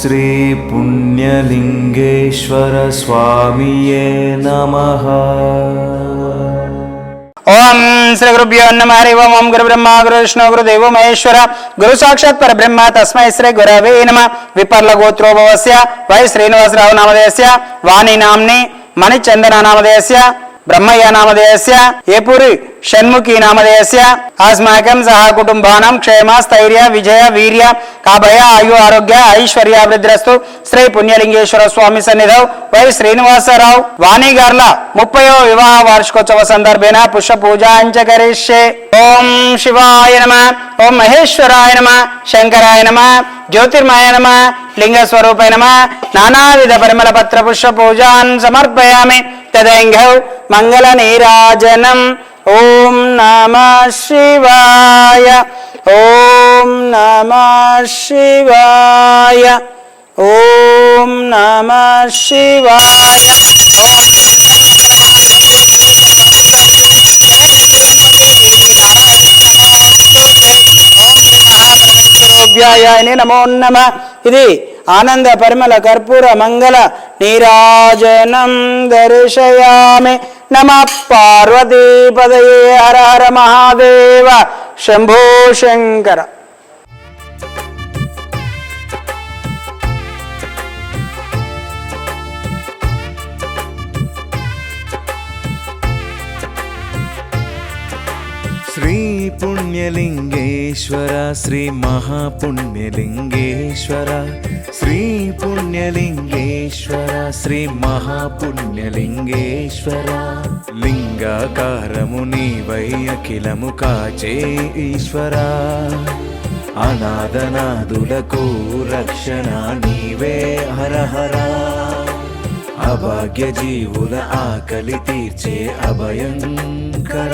శ్రీ పుణ్యలింగేశ్వర స్వామియే నమః. ఓం శ్రీ గురుభ్యో నమః. హరి ఓం. ఓం గురు బ్రహ్మ గురు విష్ణు గురు దేవో మహేశ్వర గురు సాక్షాత్ పరబ్రహ్మ తస్మై శ్రీ గురవే నమః. విపర్ల గోత్రోభవస్య వై శ్రీనివాసరావు నామధేయస్య వాణి నామ్ని మణిచందన నామధేయస్య బ్రహ్మయ్య నామధేయస్య ఏపూరి షణ్ముఖి నామధేయస్య అస్మాకం సహ కుటుంబానాం క్షేమ స్థైర్య విజయ వీర్య కాభయ ఆయు ఆరోగ్య ఐశ్వర్యాభివృద్ధిరస్తు. శ్రీ పుణ్యలింగేశ్వర స్వామి సన్నిధౌ వై శ్రీనివాసరావు వాణి గార్ల 30వ వివాహ వార్షికోత్సవ సందర్భేన పుష్ప పూజాంచ కరిష్యే. ఓం శివాయ నమః. ఓం మహేశ్వరాయ నమః. శంకరాయ నమః. జ్యోతిర్మయ నమః. లింగస్వరూపాయ నమః. నానావిధ పరిమళ పత్ర పుష్ప పూజాన్ సమర్పయామి. తదైంఘౌ మంగళ నీరాజనం. ఓం నమః శివాయ. ఓం నమః శివాయ. ఓం నమః శివాయ. నమో నమః. ఇది ఆనంద పరిమళ కర్పూర మంగళ నీరాజనం దర్శయామి. నమః పార్వతీపదయే. హర హర మహాదేవ. శంభో శంకర. శ్రీ పుణ్యలింగేశ్వర శ్రీ మహాపుణ్యలింగేశ్వర శ్రీ పుణ్యలింగేశ్వర శ్రీ మహాపుణ్యలింగేశ్వర. లింగాకారము నీవై అఖిలము కాచే ఈశ్వర. అనాథనాదులకు రక్షణ నీవే హర హర. అభాగ్య జీవుల ఆకలి తీర్చే అభయంకర.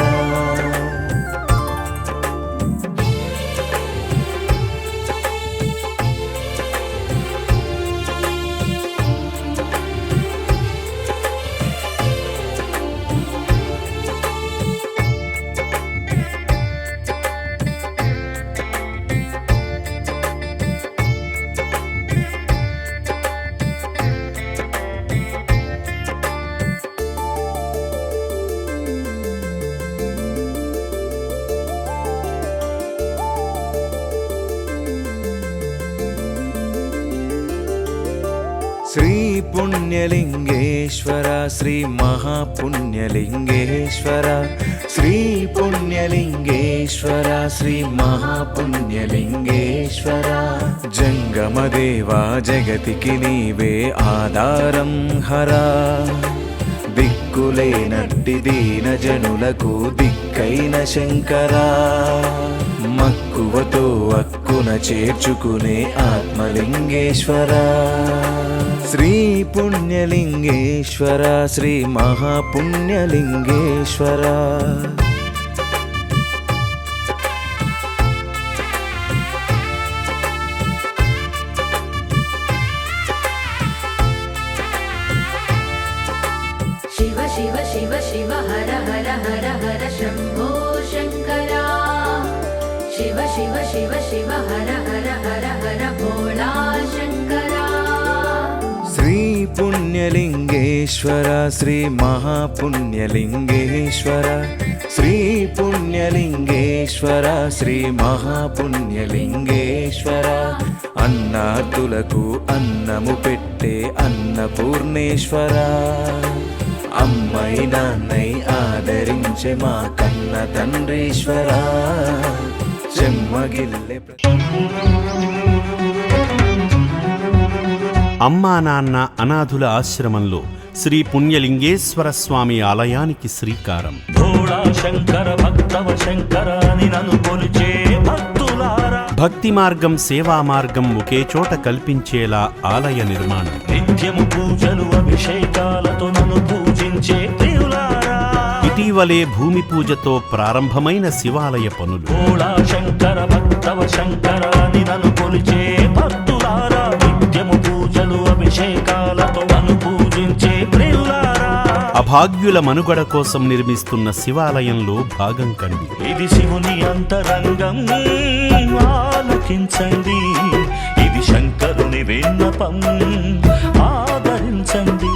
శ్రీ పుణ్యలింగేశ్వర శ్రీ మహాపుణ్యలింగేశ్వర శ్రీ పుణ్యలింగేశ్వర శ్రీ మహాపుణ్యలింగేశ్వర. జంగమదేవా జగతికి నీవే ఆధారం హరా. దిక్కులేనట్టి దీన జనులకు దిక్కైన శంకరా. మక్కువతో అక్కున చేర్చుకునే ఆత్మలింగేశ్వర. శ్రీ పుణ్యలింగేశ్వర శ్రీ మహాపుణ్యలింగేశ్వర. శివ శివ శివ శివ హర హర హర హర శంభో శంకరా. శివ శివ శివ శివ హర హర హర హర భోళా శంకరా. శ్రీ పుణ్యలింగేశ్వర శ్రీ మహాపుణ్యలింగేశ్వర శ్రీ పుణ్యలింగేశ్వర శ్రీ మహాపుణ్యలింగేశ్వర. అన్నార్థులకు అన్నము పెట్టే అన్నపూర్ణేశ్వర. అమ్మై నాన్నై ఆదరించే మా కన్న తండ్రీశ్వర. చెమ్మగిల్లె అమ్మా నాన్న అనాథుల ఆశ్రమంలో శ్రీ పుణ్యలింగేశ్వర స్వామి ఆలయానికి శ్రీకారం. భక్తి మార్గం సేవా మార్గం ఒకే చోట కల్పించేలా ఆలయ నిర్మాణం. నిత్యము పూజలు అభిషేకాలతో నన్ను పూజించే ప్రియులారా. ఇటీవలే భూమి పూజతో ప్రారంభమైన శివాలయ పనులు. శంకర భక్తవ శంకర అని నన్ను కొలిచే భక్తులారా. నిత్యము పూజలు అభిషేకాలతో నన్ను పూజించే ప్రియులారా. అభాగ్యుల మనుగడ కోసం నిర్మిస్తున్న శివాలయంలో భాగం కండి. ఇది శివుని అంతరంగం ఆలకించండి. ఇది శంకరుని వెన్న స్వరూపం ఆదరించండి.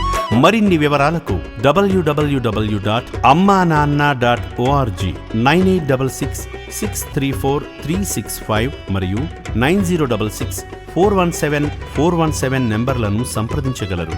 మరిన్ని వివరాలకు www.ammananna.org 9866634365 మరియు 9066417417 నెంబర్లను సంప్రదించగలరు.